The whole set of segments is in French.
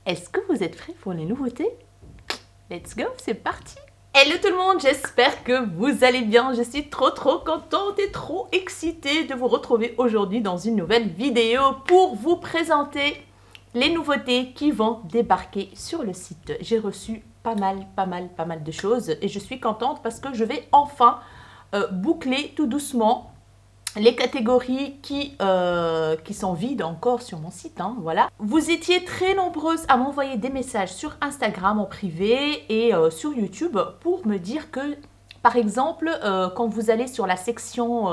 Est-ce que vous êtes prêts pour les nouveautés? Let's go, c'est parti! Hello tout le monde, j'espère que vous allez bien. Je suis trop contente et trop excitée de vous retrouver aujourd'hui dans une nouvelle vidéo pour vous présenter les nouveautés qui vont débarquer sur le site. J'ai reçu pas mal de choses et je suis contente parce que je vais enfin boucler tout doucement les catégories qui sont vides encore sur mon site, hein, voilà. Vous étiez très nombreuses à m'envoyer des messages sur Instagram en privé et sur YouTube pour me dire que, par exemple, quand vous allez sur la section,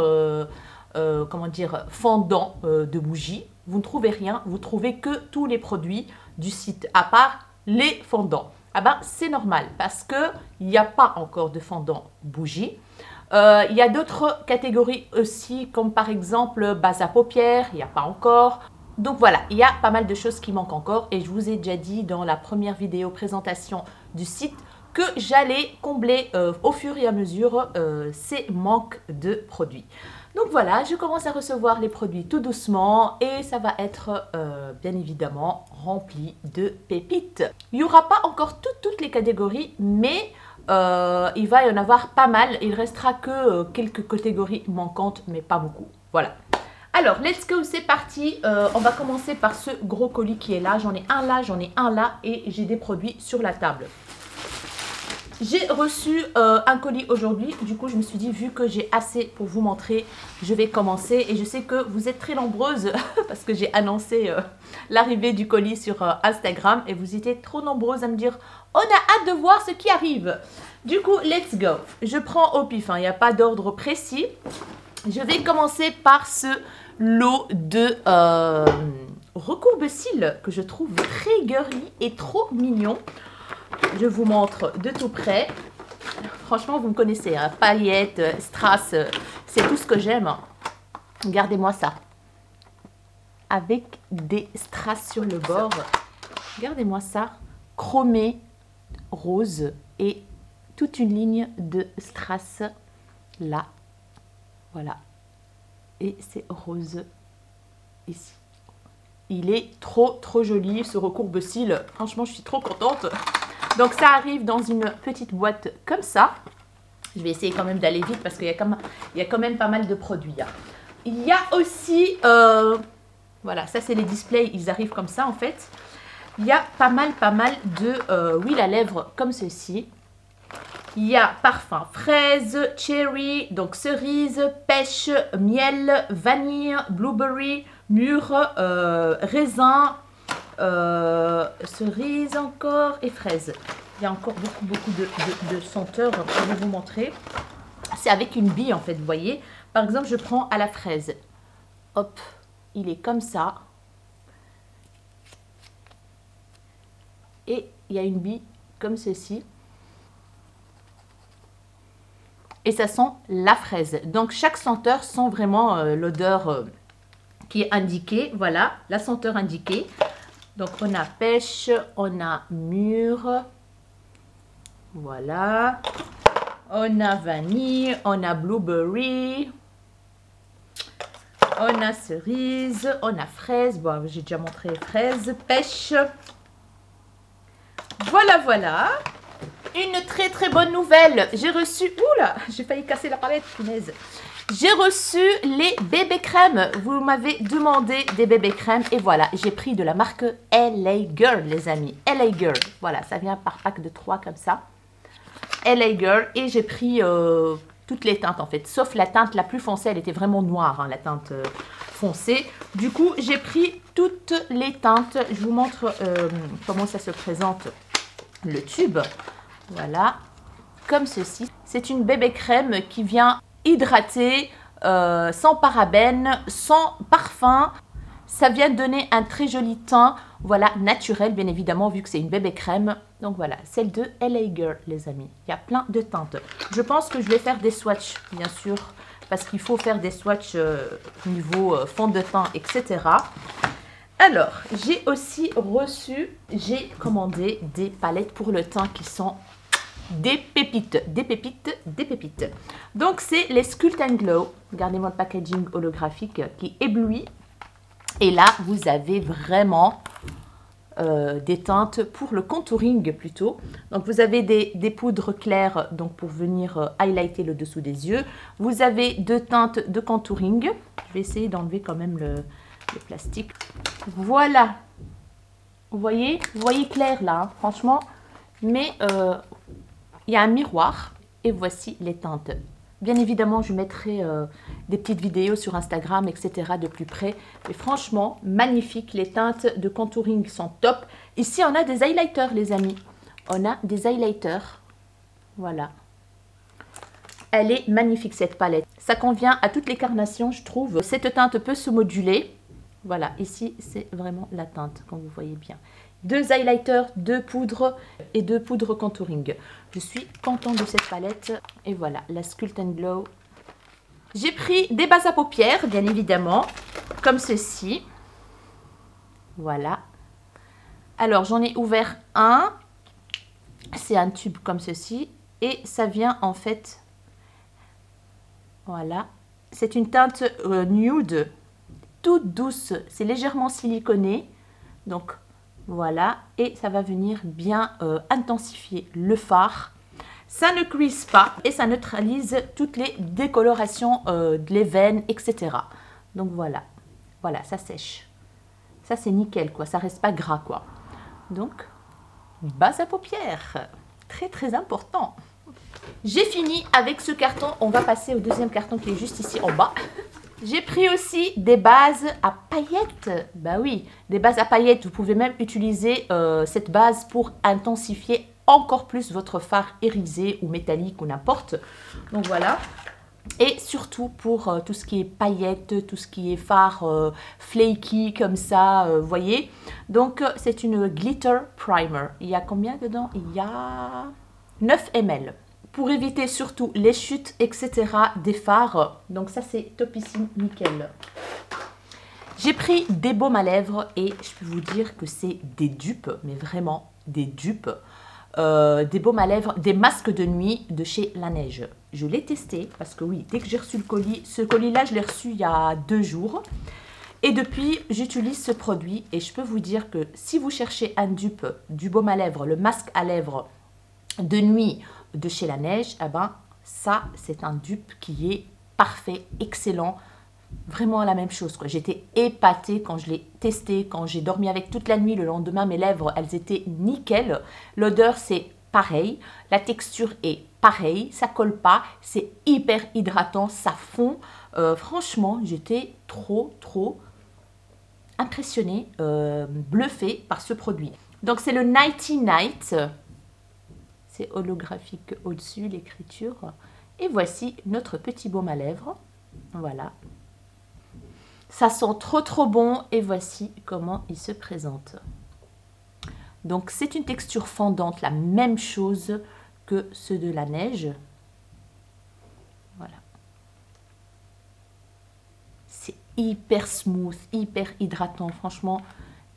comment dire, fondant de bougies, vous ne trouvez rien, vous trouvez que tous les produits du site, à part les fondants. Ah ben, c'est normal parce qu'il n'y a pas encore de fondant bougie. Il y a d'autres catégories aussi, comme par exemple base à paupières, il n'y a pas encore. Donc voilà, il y a pas mal de choses qui manquent encore et je vous ai déjà dit dans la première vidéo présentation du site que j'allais combler au fur et à mesure ces manques de produits. Donc voilà, je commence à recevoir les produits tout doucement et ça va être bien évidemment rempli de pépites. Il n'y aura pas encore toutes les catégories, mais il va y en avoir pas mal. Il restera que quelques catégories manquantes, mais pas beaucoup. Voilà. Alors, let's go, c'est parti. On va commencer par ce gros colis qui est là. J'en ai un là, j'en ai un là et j'ai des produits sur la table. J'ai reçu un colis aujourd'hui, du coup je me suis dit, vu que j'ai assez pour vous montrer, je vais commencer. Et je sais que vous êtes très nombreuses parce que j'ai annoncé l'arrivée du colis sur Instagram et vous étiez trop nombreuses à me dire, on a hâte de voir ce qui arrive. Du coup, let's go. Je prends au pif, hein, il n'y a pas d'ordre précis. Je vais commencer par ce lot de recourbe-cils que je trouve très girly et trop mignon. Je vous montre de tout près. Franchement, vous me connaissez, hein, paillettes, strass, c'est tout ce que j'aime. Regardez-moi ça. Avec des strass sur le bord. Regardez-moi ça. Chromé, rose et toute une ligne de strass là. Voilà. Et c'est rose ici. Il est trop joli ce recourbe-cils. Franchement, je suis trop contente. Donc ça arrive dans une petite boîte comme ça. Je vais essayer quand même d'aller vite parce qu'il y a quand même pas mal de produits. Hein. Il y a aussi, voilà, ça c'est les displays, ils arrivent comme ça en fait. Il y a pas mal de huile à lèvres comme ceci. Il y a parfum fraise, cherry, donc cerise, pêche, miel, vanille, blueberry, mûre, raisin, cerise encore et fraise. Il y a encore beaucoup de senteurs, je vais vous montrer. C'est avec une bille en fait, vous voyez. Par exemple, je prends à la fraise. Hop, il est comme ça. Et il y a une bille comme ceci. Et ça sent la fraise. Donc chaque senteur sent vraiment l'odeur qui est indiquée. Voilà, la senteur indiquée. Donc on a pêche, on a mûre. Voilà. On a vanille, on a blueberry. On a cerise, on a fraise. Bon, j'ai déjà montré fraise, pêche. Voilà. Une très bonne nouvelle. J'ai reçu... Oula, j'ai failli casser la palette, punaise. J'ai reçu les bébés crèmes. Vous m'avez demandé des bébés crèmes. Et voilà, j'ai pris de la marque LA Girl, les amis. LA Girl. Voilà, ça vient par pack de 3 comme ça. LA Girl. Et j'ai pris toutes les teintes en fait. Sauf la teinte la plus foncée. Elle était vraiment noire, hein, la teinte foncée. Du coup, j'ai pris toutes les teintes. Je vous montre comment ça se présente. Le tube. Voilà, comme ceci. C'est une bébé crème qui vient hydrater, sans parabènes, sans parfum. Ça vient donner un très joli teint, voilà, naturel bien évidemment vu que c'est une bébé crème. Donc voilà, celle de LA Girl les amis. Il y a plein de teintes. Je pense que je vais faire des swatchs bien sûr, parce qu'il faut faire des swatchs niveau fond de teint, etc. Alors, j'ai aussi reçu, j'ai commandé des palettes pour le teint qui sont des pépites. Donc, c'est les Sculpt & Glow. Regardez-moi le packaging holographique qui éblouit. Et là, vous avez vraiment des teintes pour le contouring plutôt. Donc vous avez des poudres claires donc pour venir highlighter le dessous des yeux. Vous avez 2 teintes de contouring. Je vais essayer d'enlever quand même le plastique. Voilà. Vous voyez clair là, hein, franchement. Mais il y a un miroir et voici les teintes. Bien évidemment, je mettrai des petites vidéos sur Instagram, etc. de plus près. Mais franchement, magnifique. Les teintes de contouring sont top. Ici, on a des highlighters, les amis. On a des highlighters. Voilà. Elle est magnifique, cette palette. Ça convient à toutes les carnations, je trouve. Cette teinte peut se moduler. Voilà, ici, c'est vraiment la teinte, comme vous voyez bien. 2 highlighters, 2 poudres et 2 poudres contouring. Je suis contente de cette palette. Et voilà, la Sculpt and Glow. J'ai pris des bases à paupières, bien évidemment, comme ceci. Voilà. Alors, j'en ai ouvert un. C'est un tube comme ceci. Et ça vient en fait... Voilà. C'est une teinte nude, toute douce. C'est légèrement siliconé. Donc... Voilà, et ça va venir bien intensifier le fard. Ça ne crease pas et ça neutralise toutes les décolorations des veines, etc. Donc voilà, voilà, ça sèche. Ça c'est nickel quoi, ça reste pas gras quoi. Donc, base à paupières, très très important. J'ai fini avec ce carton, on va passer au deuxième carton qui est juste ici en bas. J'ai pris aussi des bases à paillettes. Bah oui, des bases à paillettes. Vous pouvez même utiliser cette base pour intensifier encore plus votre fard irisé ou métallique ou n'importe. Donc voilà. Et surtout pour tout ce qui est paillettes, tout ce qui est fard flaky comme ça, vous voyez. Donc c'est une glitter primer. Il y a combien dedans? Il y a 9 ml. Pour éviter surtout les chutes, etc. des fards. Donc ça, c'est topissime, nickel. J'ai pris des baumes à lèvres et je peux vous dire que c'est des dupes, mais vraiment des dupes. Des baumes à lèvres, des masques de nuit de chez Laneige. Je l'ai testé parce que oui, dès que j'ai reçu le colis, ce colis-là, je l'ai reçu il y a 2 jours. Et depuis, j'utilise ce produit et je peux vous dire que si vous cherchez un dupe, du baume à lèvres, le masque à lèvres de nuit de chez Laneige, eh ben, ça, c'est un dupe qui est parfait, excellent. Vraiment la même chose, quoi. J'étais épatée quand je l'ai testé, quand j'ai dormi avec toute la nuit. Le lendemain, mes lèvres, elles étaient nickel. L'odeur, c'est pareil. La texture est pareille. Ça colle pas. C'est hyper hydratant. Ça fond. Franchement, j'étais trop impressionnée, bluffée par ce produit. Donc, c'est le Nighty Night. C'est holographique au-dessus, l'écriture. Et voici notre petit baume à lèvres. Voilà. Ça sent trop bon et voici comment il se présente. Donc c'est une texture fondante, la même chose que ceux de Laneige. Voilà. C'est hyper smooth, hyper hydratant. Franchement,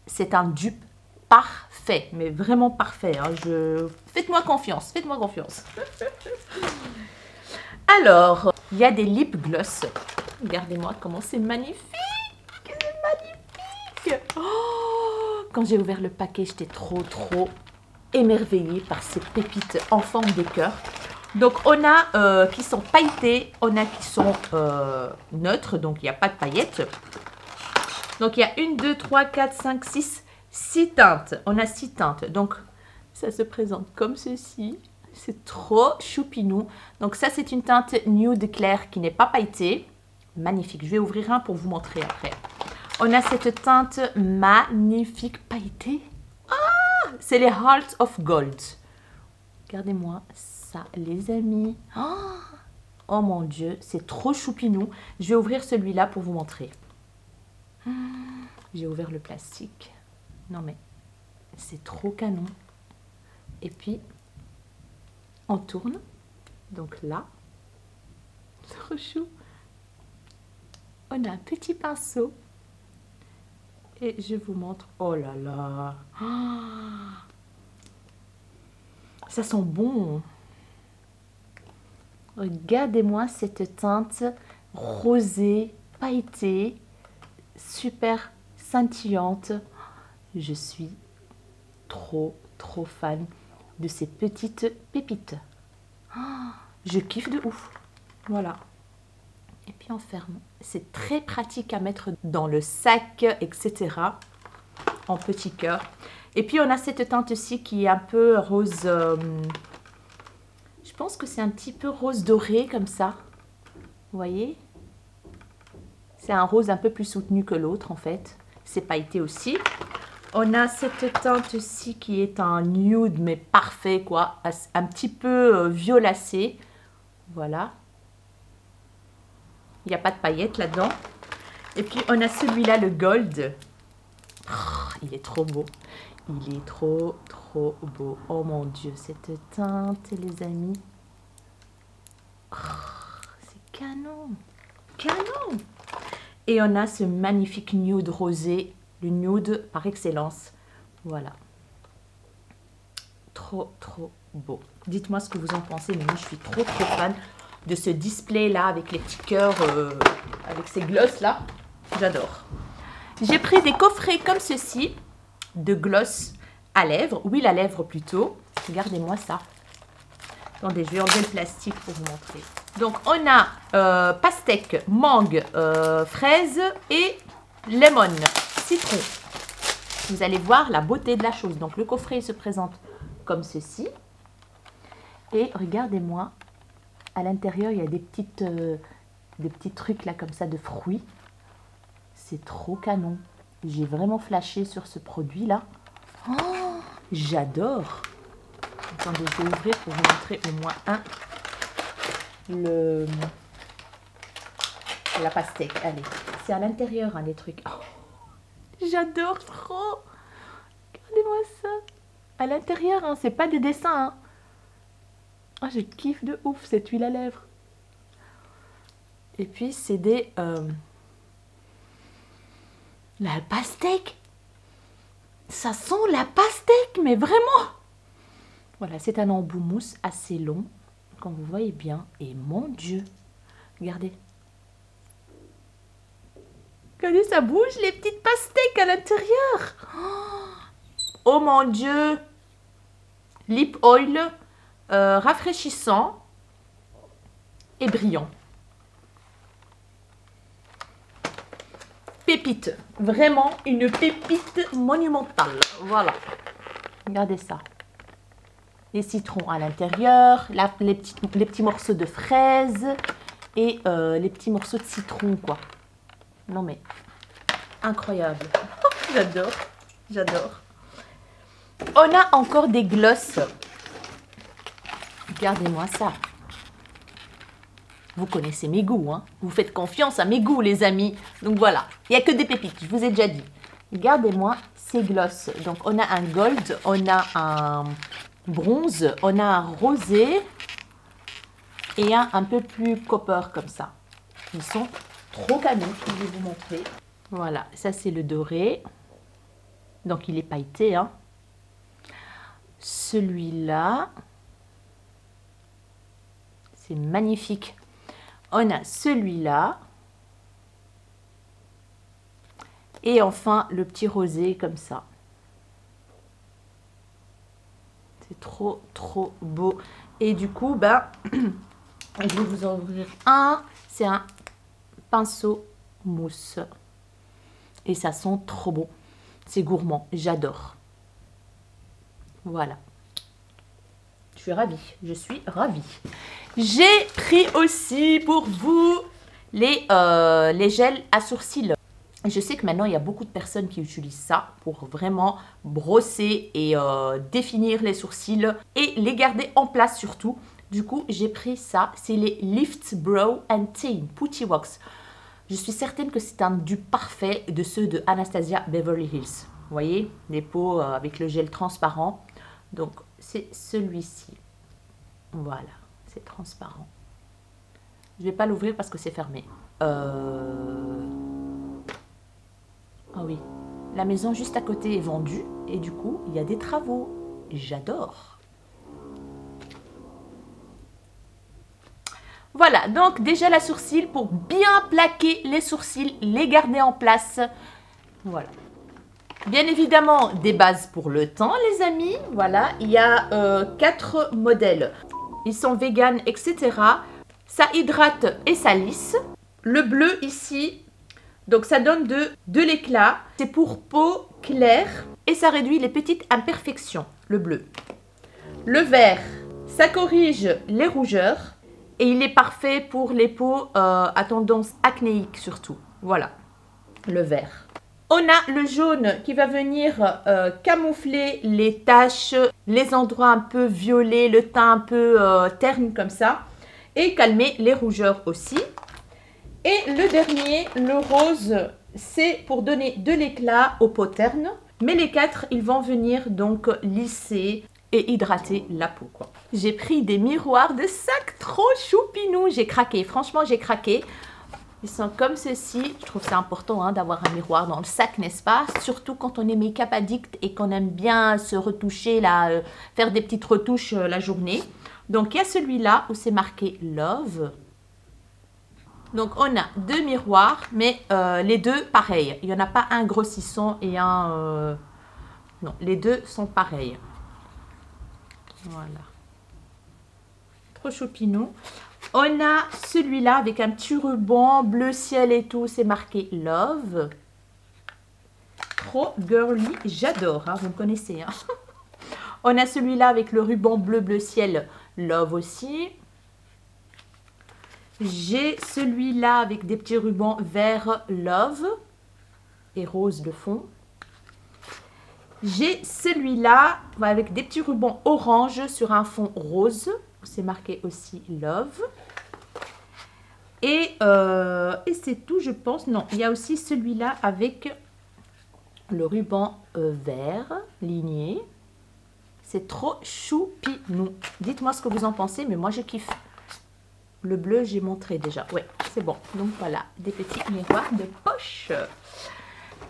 c'est un dupe parfait, mais vraiment parfait. Hein. Faites-moi confiance, faites-moi confiance. Alors, il y a des lip gloss. Regardez-moi comment c'est magnifique. C'est magnifique. Oh, quand j'ai ouvert le paquet, j'étais trop émerveillée par ces pépites en forme de cœur. Donc, on a qui sont pailletés, on a qui sont neutres, donc il n'y a pas de paillettes. Donc, il y a 1, 2, 3, 4, 5, 6 teintes. On a 6 teintes. Donc, ça se présente comme ceci. C'est trop choupinou. Donc, ça, c'est une teinte nude clair qui n'est pas pailletée. Magnifique. Je vais ouvrir un pour vous montrer après. On a cette teinte magnifique pailletée. Ah, c'est les Heart of Gold. Regardez-moi ça, les amis. Oh mon Dieu, c'est trop choupinou. Je vais ouvrir celui-là pour vous montrer. J'ai ouvert le plastique. Non mais, c'est trop canon. Et puis, on tourne. Donc là, trop chou. On a un petit pinceau. Et je vous montre. Oh là là. Ça sent bon. Regardez-moi cette teinte rosée, pailletée, super scintillante. Je suis trop fan de ces petites pépites. Oh, je kiffe de ouf. Voilà. Et puis on ferme. C'est très pratique à mettre dans le sac, etc. En petit cœur. Et puis on a cette teinte-ci qui est un peu rose. Je pense que c'est un petit peu rose doré comme ça. Vous voyez? C'est un rose un peu plus soutenu que l'autre en fait. C'est pailleté aussi. On a cette teinte-ci qui est un nude mais parfait quoi. Un petit peu violacé. Voilà. Il n'y a pas de paillettes là-dedans. Et puis on a celui-là, le gold. Oh, il est trop beau. Il est trop beau. Oh mon Dieu, cette teinte les amis. Oh, c'est canon. Canon. Et on a ce magnifique nude rosé. Le nude par excellence. Voilà. Trop beau. Dites-moi ce que vous en pensez. Mais moi, je suis trop fan de ce display là avec les petits cœurs, avec ces gloss là. J'adore. J'ai pris des coffrets comme ceci de gloss à lèvres. Huile à lèvres plutôt. Regardez-moi ça. Attendez, je vais enlever le plastique pour vous montrer. Donc, on a pastèque, mangue, fraise et lemon, citron. Vous allez voir la beauté de la chose. Donc, le coffret se présente comme ceci. Et regardez-moi, à l'intérieur, il y a des petits trucs là comme ça de fruits. C'est trop canon. J'ai vraiment flashé sur ce produit là. Oh, j'adore. Attendez, je vais ouvrir pour vous montrer au moins la pastèque. Allez, c'est à l'intérieur hein, les trucs. Oh, j'adore trop. Regardez-moi ça. À l'intérieur, hein, c'est pas des dessins. Hein. Oh, je kiffe de ouf cette huile à lèvres. Et puis c'est des la pastèque. Ça sent la pastèque, mais vraiment. Voilà, c'est un embout mousse assez long, comme vous voyez bien. Et mon Dieu, regardez. Regardez, ça bouge les petites pastèques à l'intérieur. Oh mon Dieu. Lip oil, rafraîchissant et brillant. Pépite, vraiment une pépite monumentale. Voilà, regardez ça. Les citrons à l'intérieur, les petits morceaux de fraises et les petits morceaux de citron, quoi. Non mais, incroyable. J'adore, j'adore. On a encore des glosses. Regardez-moi ça. Vous connaissez mes goûts, hein. Vous faites confiance à mes goûts, les amis. Donc voilà, il n'y a que des pépites, je vous ai déjà dit. Regardez-moi ces glosses. Donc on a un gold, on a un bronze, on a un rosé et un peu plus copper comme ça. Ils sont trop canons, je vais vous montrer. Voilà, ça c'est le doré. Donc il est pailleté, hein. Celui-là, c'est magnifique. On a celui-là. Et enfin, le petit rosé comme ça. C'est trop beau. Et du coup, ben, je vais vous en ouvrir un. C'est un pinceau mousse. Et ça sent trop bon. C'est gourmand. J'adore. Voilà. Je suis ravie. Je suis ravie. J'ai pris aussi pour vous les gels à sourcils. Je sais que maintenant, il y a beaucoup de personnes qui utilisent ça pour vraiment brosser et définir les sourcils et les garder en place surtout. Du coup, j'ai pris ça. C'est les Lift Brow and Tint Putty Wax. Je suis certaine que c'est un dupe parfait de ceux de Anastasia Beverly Hills. Vous voyez, les pots avec le gel transparent. Donc, c'est celui-ci. Voilà, c'est transparent. Je ne vais pas l'ouvrir parce que c'est fermé. Ah oui, la maison juste à côté est vendue et du coup, il y a des travaux. J'adore. Voilà, donc déjà la sourcil pour bien plaquer les sourcils, les garder en place. Voilà. Bien évidemment, des bases pour le teint, les amis. Voilà, il y a 4 modèles. Ils sont vegan, etc. Ça hydrate et ça lisse. Le bleu ici, donc ça donne de l'éclat. C'est pour peau claire et ça réduit les petites imperfections, le bleu. Le vert, ça corrige les rougeurs et il est parfait pour les peaux à tendance acnéique surtout. Voilà, le vert. On a le jaune qui va venir camoufler les taches, les endroits un peu violets, le teint un peu terne comme ça. Et calmer les rougeurs aussi. Et le dernier, le rose, c'est pour donner de l'éclat aux peaux ternes. Mais les 4, ils vont venir donc lisser et hydrater la peau, quoi. J'ai pris des miroirs de sac trop choupinous. J'ai craqué, franchement j'ai craqué. Ils sont comme ceci. Je trouve ça important hein, d'avoir un miroir dans le sac, n'est-ce pas? Surtout quand on est make-up addict et qu'on aime bien se retoucher, là, faire des petites retouches la journée. Donc, il y a celui-là où c'est marqué Love. Donc, on a 2 miroirs, mais les deux pareils. Il n'y en a pas un grossissant et un... Non, les deux sont pareils. Voilà. Trop choupinou. On a celui-là avec un petit ruban bleu ciel et tout. C'est marqué Love. Trop girly. J'adore, hein, vous me connaissez. Hein. On a celui-là avec le ruban bleu ciel. Love aussi. J'ai celui-là avec des petits rubans vert Love et rose de fond. J'ai celui-là avec des petits rubans orange sur un fond rose. C'est marqué aussi Love. Et c'est tout, je pense. Non, il y a aussi celui-là avec le ruban vert ligné. C'est trop choupinou. Dites-moi ce que vous en pensez, mais moi je kiffe. Le bleu, j'ai montré déjà. Ouais, c'est bon. Donc voilà, des petits miroirs de poche.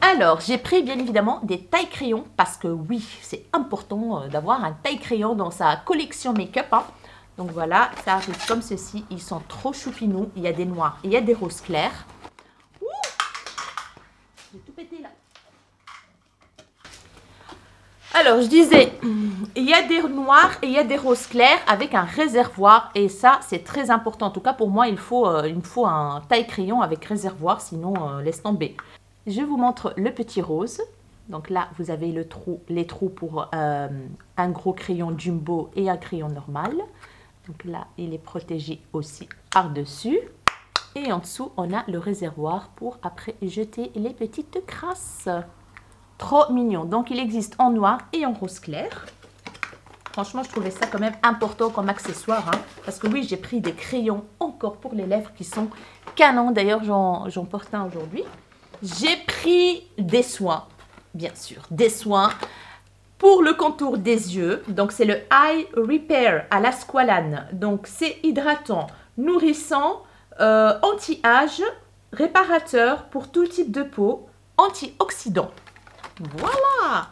Alors, j'ai pris bien évidemment des tailles-crayons parce que oui, c'est important d'avoir un taille-crayon dans sa collection make-up. Hein. Donc voilà, ça arrive comme ceci. Ils sont trop choupinous. Il y a des noirs et il y a des roses clairs. Ouh, j'ai tout pété là. Alors, je disais, il y a des noirs et il y a des roses clairs avec un réservoir. Et ça, c'est très important. En tout cas, pour moi, il me faut un taille-crayon avec réservoir. Sinon, laisse tomber. Je vous montre le petit rose. Donc là, vous avez les trous pour un gros crayon jumbo et un crayon normal. Donc là, il est protégé aussi par-dessus. Et en dessous, on a le réservoir pour après jeter les petites crasses. Trop mignon. Donc, il existe en noir et en rose clair. Franchement, je trouvais ça quand même important comme accessoire. Hein, parce que oui, j'ai pris des crayons encore pour les lèvres qui sont canons. D'ailleurs, j'en porte un aujourd'hui. J'ai pris des soins, bien sûr, des soins pour le contour des yeux. Donc, c'est le Eye Repair à la squalane. Donc, c'est hydratant, nourrissant, anti-âge, réparateur pour tout type de peau, antioxydant. Voilà!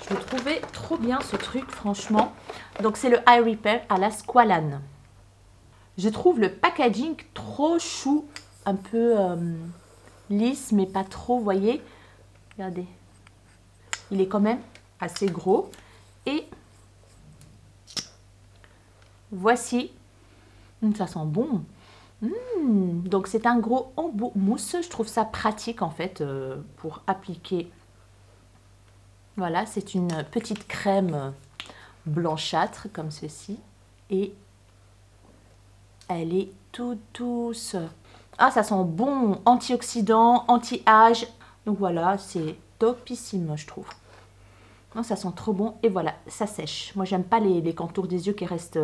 Je le trouvais trop bien ce truc, franchement. Donc, c'est le Eye Repair à la squalane. Je trouve le packaging trop chou, un peu lisse, mais pas trop, vous voyez. Regardez. Il est quand même assez gros. Et voici. Ça sent bon. Donc, c'est un gros embout mousse. Je trouve ça pratique, en fait, pour appliquer. Voilà, c'est une petite crème blanchâtre, comme ceci. Et elle est toute douce. Ah, ça sent bon, antioxydant, anti-âge. Donc voilà, c'est topissime, je trouve. Non, ça sent trop bon. Et voilà, ça sèche. Moi, j'aime pas les contours des yeux qui restent,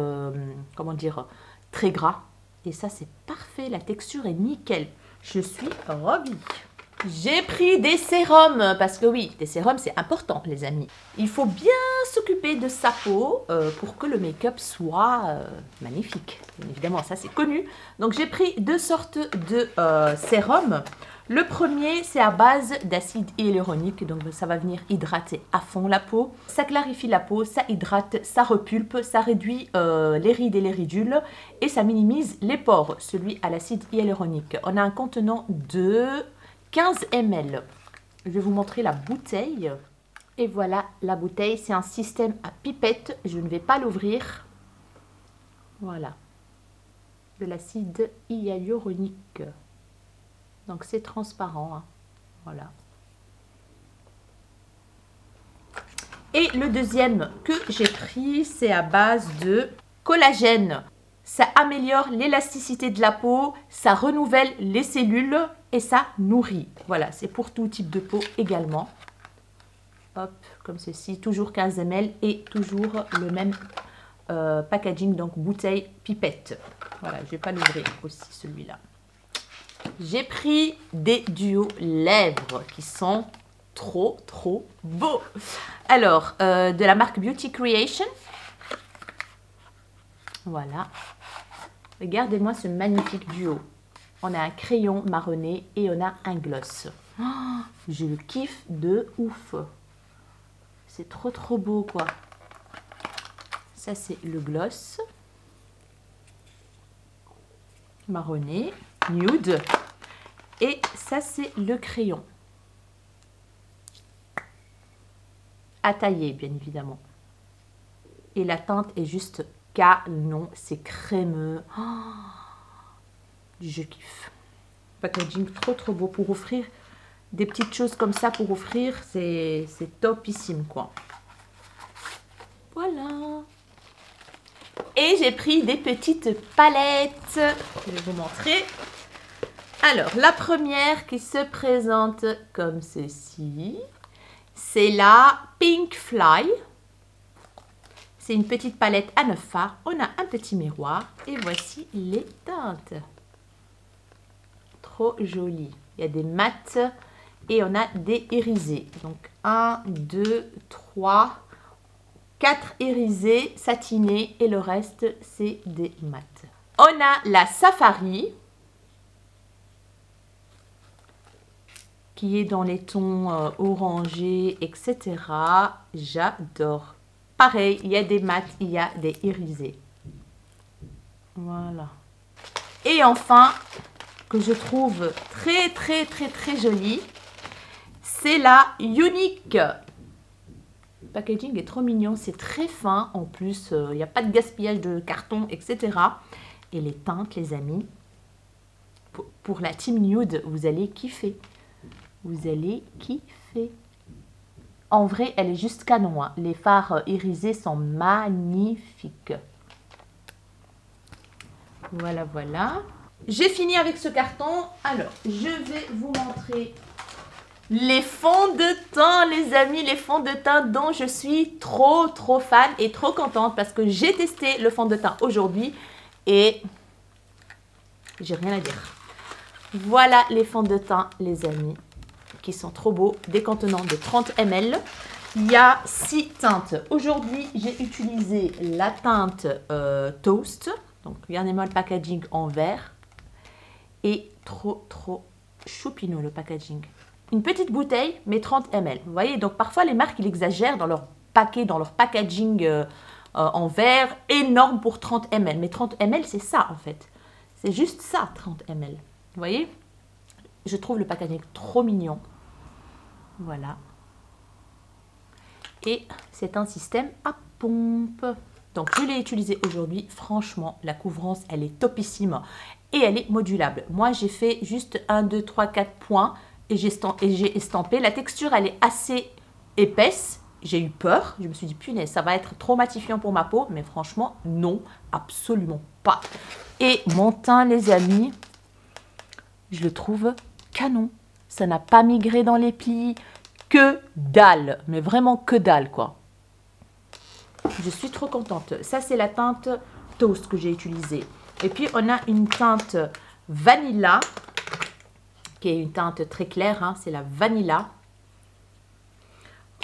comment dire, très gras. Et ça, c'est parfait. La texture est nickel. Je suis ravie. J'ai pris des sérums. Parce que oui, des sérums, c'est important, les amis. Il faut bien s'occuper de sa peau pour que le make-up soit magnifique. Bien évidemment, ça, c'est connu. Donc, j'ai pris 2 sortes de sérums. Le premier, c'est à base d'acide hyaluronique, donc ça va venir hydrater à fond la peau. Ça clarifie la peau, ça hydrate, ça repulpe, ça réduit les rides et les ridules et ça minimise les pores, celui à l'acide hyaluronique. On a un contenant de 15 ml. Je vais vous montrer la bouteille. Et voilà la bouteille. C'est un système à pipette. Je ne vais pas l'ouvrir. Voilà. De l'acide hyaluronique. Donc c'est transparent. Hein. Voilà. Et le deuxième que j'ai pris, c'est à base de collagène. Ça améliore l'élasticité de la peau, ça renouvelle les cellules et ça nourrit. Voilà, c'est pour tout type de peau également. Hop, comme ceci, toujours 15 ml et toujours le même packaging, donc bouteille pipette. Voilà, je ne vais pas l'ouvrir aussi celui-là. J'ai pris des duos lèvres qui sont trop beaux. Alors, de la marque Beauty Creation. Voilà. Regardez-moi ce magnifique duo. On a un crayon marronné et on a un gloss. Oh, je le kiffe de ouf. C'est trop beau quoi. Ça c'est le gloss. Marronné, nude. Et ça c'est le crayon. À tailler bien évidemment. Et la teinte est juste canon, c'est crémeux. Oh, je kiffe. Packaging trop beau pour offrir des petites choses comme ça pour offrir, c'est topissime quoi. Voilà. Et j'ai pris des petites palettes. Je vais vous montrer. Alors, la première qui se présente comme ceci, c'est la Pink Fly. C'est une petite palette à 9 fards. On a un petit miroir et voici les teintes. Trop joli. Il y a des mats et on a des irisés. Donc 1, 2, 3, 4 irisés, satinés et le reste c'est des mats. On a la Safari qui est dans les tons orangés, etc. J'adore. Pareil, il y a des mats, il y a des irisés. Voilà. Et enfin, que je trouve très jolie, c'est la Unique. Le packaging est trop mignon, c'est très fin. En plus, il n'y a pas de gaspillage de carton, etc. Et les teintes, les amis, pour la team nude, vous allez kiffer. Vous allez kiffer. En vrai, elle est juste canon. Hein. Les fards irisés sont magnifiques. Voilà. J'ai fini avec ce carton. Alors, je vais vous montrer les fonds de teint, les amis. Les fonds de teint dont je suis trop fan et trop contente parce que j'ai testé le fond de teint aujourd'hui et j'ai rien à dire. Voilà les fonds de teint, les amis, qui sont trop beaux, des contenants de 30 ml. Il y a 6 teintes. Aujourd'hui, j'ai utilisé la teinte Toast. Donc, regardez-moi le packaging en vert. Et trop choupinou le packaging. Une petite bouteille, mais 30 ml. Vous voyez, donc parfois les marques, ils exagèrent dans leur paquet, dans leur packaging en verre. Énorme pour 30 ml. Mais 30 ml, c'est ça en fait. C'est juste ça, 30 ml. Vous voyez? Je trouve le packaging trop mignon. Voilà. Et c'est un système à pompe. Donc, je l'ai utilisé aujourd'hui. Franchement, la couvrance, elle est topissime. Et elle est modulable. Moi, j'ai fait juste 1, 2, 3, 4 points. Et j'ai estampé. La texture, elle est assez épaisse. J'ai eu peur. Je me suis dit, punaise, ça va être traumatifiant pour ma peau. Mais franchement, non. Absolument pas. Et mon teint, les amis, je le trouve canon. Ça n'a pas migré dans les plis. Que dalle. Mais vraiment que dalle, quoi. Je suis trop contente. Ça, c'est la teinte Toast que j'ai utilisée. Et puis, on a une teinte Vanilla, qui est une teinte très claire. Hein, c'est la Vanilla.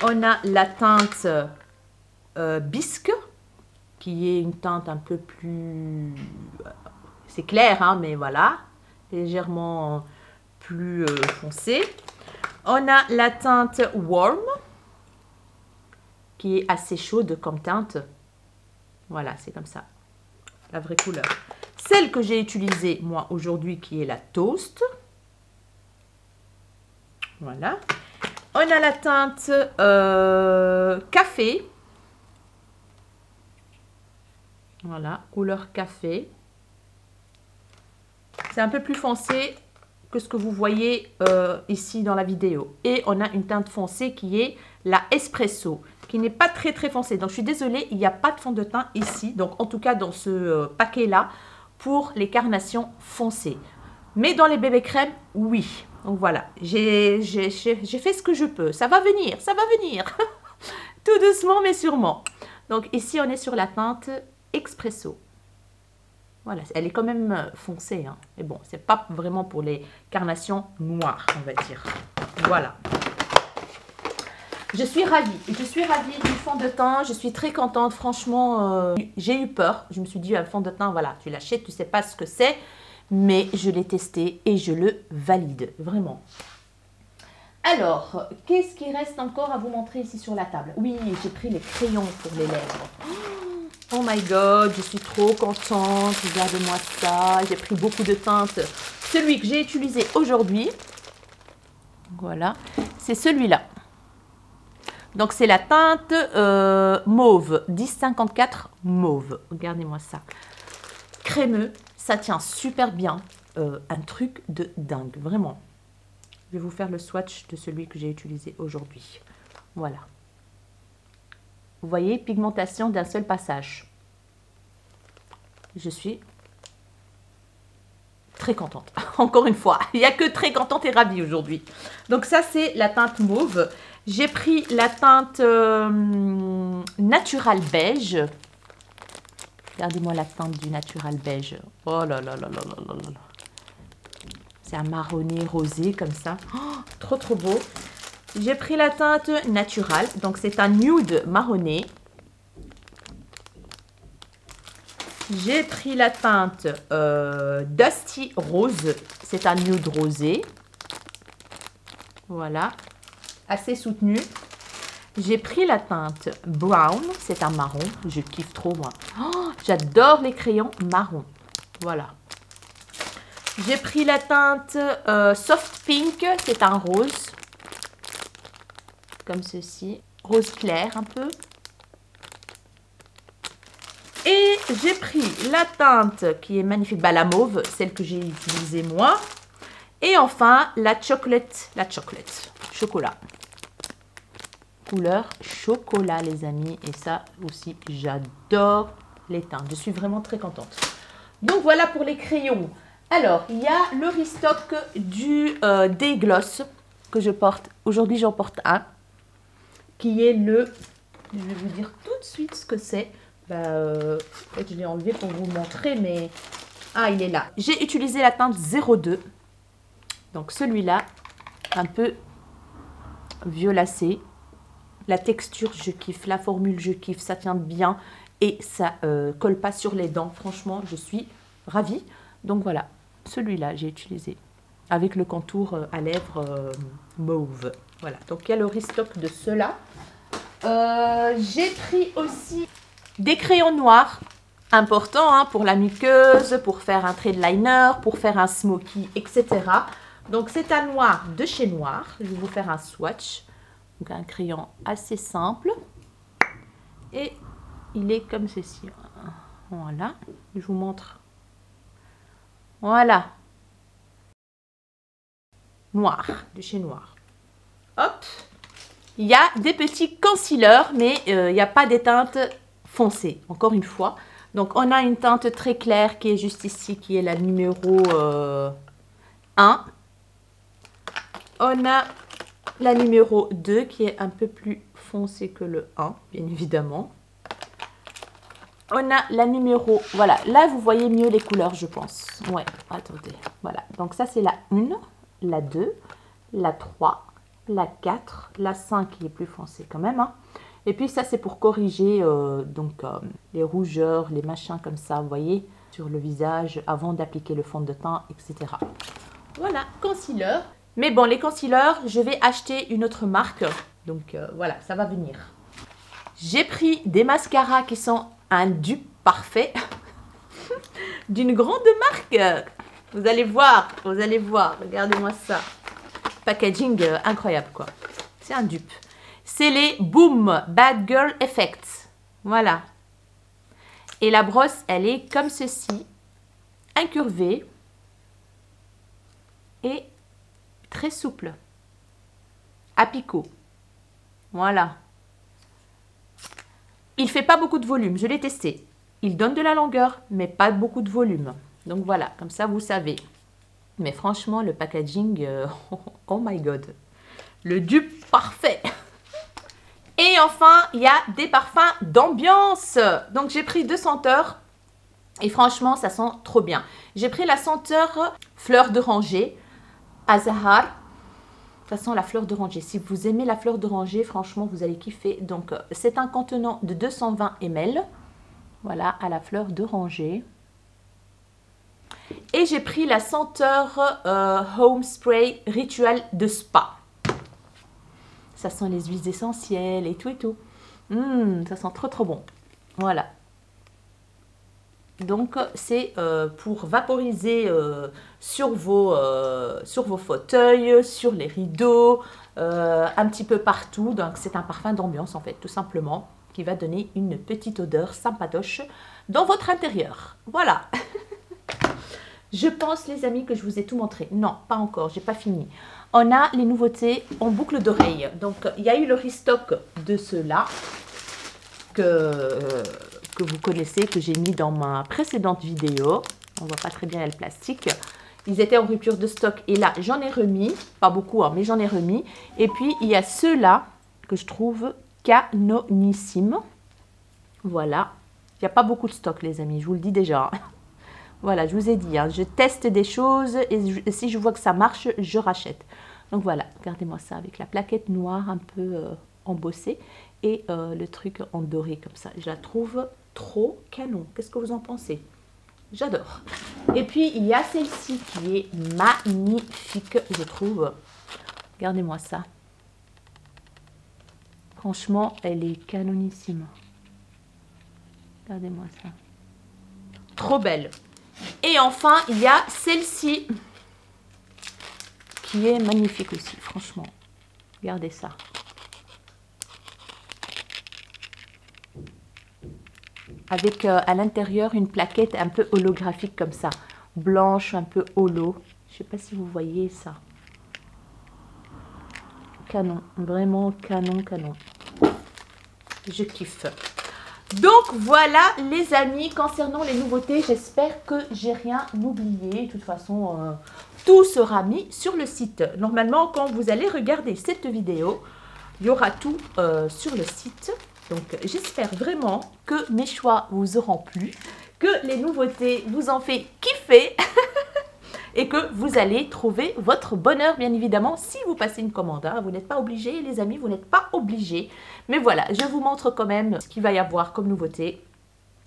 On a la teinte Bisque, qui est une teinte un peu plus... c'est clair, hein, mais voilà. Légèrement plus foncée. On a la teinte Warm, qui est assez chaude comme teinte. Voilà, c'est comme ça. La vraie couleur. Celle que j'ai utilisée, moi, aujourd'hui, qui est la Toast. Voilà. On a la teinte café. Voilà, couleur café. C'est un peu plus foncé que ce que vous voyez ici dans la vidéo. Et on a une teinte foncée qui est la espresso, qui n'est pas très foncée. Donc je suis désolée, il n'y a pas de fond de teint ici. Donc en tout cas dans ce paquet-là, pour les carnations foncées. Mais dans les bébés crèmes, oui. Donc voilà, j'ai fait ce que je peux. Ça va venir, ça va venir. Tout doucement mais sûrement. Donc ici on est sur la teinte Expresso. Voilà, elle est quand même foncée, hein. Mais bon, c'est pas vraiment pour les carnations noires, on va dire. Voilà. Je suis ravie du fond de teint. Je suis très contente, franchement. J'ai eu peur. Je me suis dit, un fond de teint, voilà, tu l'achètes, tu sais pas ce que c'est. Mais je l'ai testé et je le valide, vraiment. Alors, qu'est-ce qui reste encore à vous montrer ici sur la table? Oui, j'ai pris les crayons pour les lèvres. Oh my god, je suis trop contente. Regardez-moi ça. J'ai pris beaucoup de teintes. Celui que j'ai utilisé aujourd'hui, voilà, c'est celui-là. Donc, c'est la teinte mauve, 1054 mauve. Regardez-moi ça. Crémeux, ça tient super bien. Un truc de dingue, vraiment. Je vais vous faire le swatch de celui que j'ai utilisé aujourd'hui. Voilà. Vous voyez, pigmentation d'un seul passage. Je suis très contente. Encore une fois, il n'y a que très contente et ravie aujourd'hui. Donc ça, c'est la teinte mauve. J'ai pris la teinte Natural Beige. Regardez-moi la teinte du Natural Beige. Oh là là là là là là là. C'est un marronné rosé comme ça. Oh, trop beau. J'ai pris la teinte Natural. Donc c'est un nude marronné. J'ai pris la teinte Dusty Rose. C'est un nude rosé. Voilà. Assez soutenu. J'ai pris la teinte Brown. C'est un marron. Je kiffe trop moi. Oh, j'adore les crayons marron. Voilà. J'ai pris la teinte Soft Pink. C'est un rose. Comme ceci. Rose clair un peu. Et j'ai pris la teinte qui est magnifique, bah, la mauve, celle que j'ai utilisée moi. Et enfin, la chocolate, chocolat. Couleur chocolat, les amis. Et ça aussi, j'adore les teintes. Je suis vraiment très contente. Donc, voilà pour les crayons. Alors, il y a le restock des gloss que je porte. Aujourd'hui, j'en porte un. Qui est le... Je vais vous dire tout de suite ce que c'est. Bah, en fait, je l'ai enlevé pour vous montrer, mais... Ah, il est là. J'ai utilisé la teinte 02. Donc, celui-là, un peu violacé. La texture, je kiffe. La formule, je kiffe. Ça tient bien et ça colle pas sur les dents. Franchement, je suis ravie. Donc, voilà. Celui-là, j'ai utilisé avec le contour à lèvres mauve. Voilà. Donc, il y a le restock de ceux-là. J'ai pris aussi... des crayons noirs, important hein, pour la muqueuse, pour faire un trait de liner, pour faire un smoky, etc. Donc c'est un noir de chez Noir. Je vais vous faire un swatch. Donc un crayon assez simple. Et il est comme ceci. Voilà. Je vous montre. Voilà. Noir, de chez Noir. Hop. Il y a des petits concealers, mais il n'y a pas des teintes foncé, encore une fois. Donc, on a une teinte très claire qui est juste ici, qui est la numéro 1. On a la numéro 2 qui est un peu plus foncée que le 1, bien évidemment. On a la numéro... Voilà, là, vous voyez mieux les couleurs, je pense. Ouais, attendez. Voilà, donc ça, c'est la 1, la 2, la 3, la 4, la 5 qui est plus foncée quand même, hein. Et puis ça, c'est pour corriger les rougeurs, les machins comme ça, vous voyez, sur le visage avant d'appliquer le fond de teint, etc. Voilà, concealer. Mais bon, les concealers, je vais acheter une autre marque. Donc voilà, ça va venir. J'ai pris des mascaras qui sont un dupe parfait d'une grande marque. Vous allez voir, regardez-moi ça. Packaging incroyable, quoi. C'est un dupe. C'est les Boom Bad Girl Effects. Voilà. Et la brosse, elle est comme ceci, incurvée et très souple, à picot. Voilà. Il fait pas beaucoup de volume, je l'ai testé. Il donne de la longueur, mais pas beaucoup de volume. Donc voilà, comme ça vous savez. Mais franchement, le packaging, oh my god. Le dupe parfait. Et enfin, il y a des parfums d'ambiance. Donc j'ai pris 2 senteurs. Et franchement, ça sent trop bien. J'ai pris la senteur fleur d'oranger, Azahar. Ça sent la fleur d'oranger. Si vous aimez la fleur d'oranger, franchement, vous allez kiffer. Donc, c'est un contenant de 220 ml. Voilà, à la fleur d'oranger. Et j'ai pris la senteur Home Spray Ritual de Spa. Ça sent les huiles essentielles et tout et tout. Ça sent trop trop bon. Voilà. Donc, c'est pour vaporiser sur vos fauteuils, sur les rideaux, un petit peu partout. Donc, c'est un parfum d'ambiance, en fait, tout simplement, qui va donner une petite odeur sympatoche dans votre intérieur. Voilà. Je pense, les amis, que je vous ai tout montré. Non, pas encore, j'ai pas fini. On a les nouveautés en boucle d'oreille. Donc, il y a eu le restock de ceux-là que vous connaissez, que j'ai mis dans ma précédente vidéo. On voit pas très bien le plastique. Ils étaient en rupture de stock et là, j'en ai remis. Pas beaucoup, hein, mais j'en ai remis. Et puis, il y a ceux-là que je trouve canonissimes. Voilà. Il n'y a pas beaucoup de stock, les amis, je vous le dis déjà. Voilà, je vous ai dit, hein, je teste des choses et si je vois que ça marche, je rachète. Donc voilà, regardez-moi ça avec la plaquette noire un peu embossée et le truc en doré comme ça. Je la trouve trop canon. Qu'est-ce que vous en pensez? J'adore. Et puis, il y a celle-ci qui est magnifique, je trouve. Regardez-moi ça. Franchement, elle est canonissime. Regardez-moi ça. Trop belle. Et enfin, il y a celle-ci qui est magnifique aussi, franchement. Regardez ça. Avec à l'intérieur une plaquette un peu holographique comme ça. Blanche, un peu holo. Je ne sais pas si vous voyez ça. Canon, vraiment canon, canon. Je kiffe. Donc voilà les amis, concernant les nouveautés, j'espère que j'ai rien oublié. De toute façon, tout sera mis sur le site. Normalement, quand vous allez regarder cette vidéo, il y aura tout sur le site. Donc j'espère vraiment que mes choix vous auront plu, que les nouveautés vous ont fait kiffer et que vous allez trouver votre bonheur, bien évidemment, si vous passez une commande. Hein. Vous n'êtes pas obligés, les amis, vous n'êtes pas obligés. Mais voilà, je vous montre quand même ce qu'il va y avoir comme nouveauté.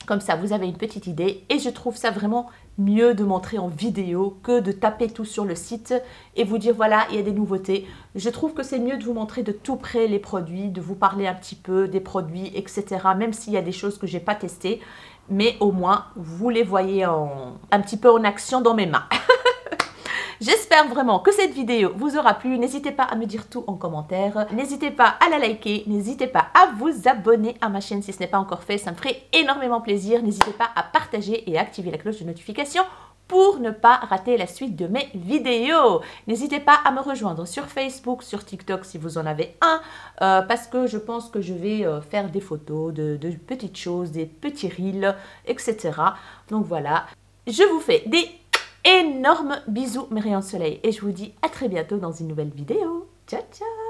Comme ça, vous avez une petite idée. Et je trouve ça vraiment mieux de montrer en vidéo que de taper tout sur le site et vous dire, voilà, il y a des nouveautés. Je trouve que c'est mieux de vous montrer de tout près les produits, de vous parler un petit peu des produits, etc. Même s'il y a des choses que je n'ai pas testées. Mais au moins, vous les voyez un petit peu en action dans mes mains. J'espère vraiment que cette vidéo vous aura plu. N'hésitez pas à me dire tout en commentaire. N'hésitez pas à la liker. N'hésitez pas à vous abonner à ma chaîne si ce n'est pas encore fait. Ça me ferait énormément plaisir. N'hésitez pas à partager et à activer la cloche de notification pour ne pas rater la suite de mes vidéos. N'hésitez pas à me rejoindre sur Facebook, sur TikTok si vous en avez un. Parce que je pense que je vais faire des photos de petites choses, des petits reels, etc. Donc voilà. Je vous fais des énormes bisous mes rayons de soleil et je vous dis à très bientôt dans une nouvelle vidéo. Ciao ciao.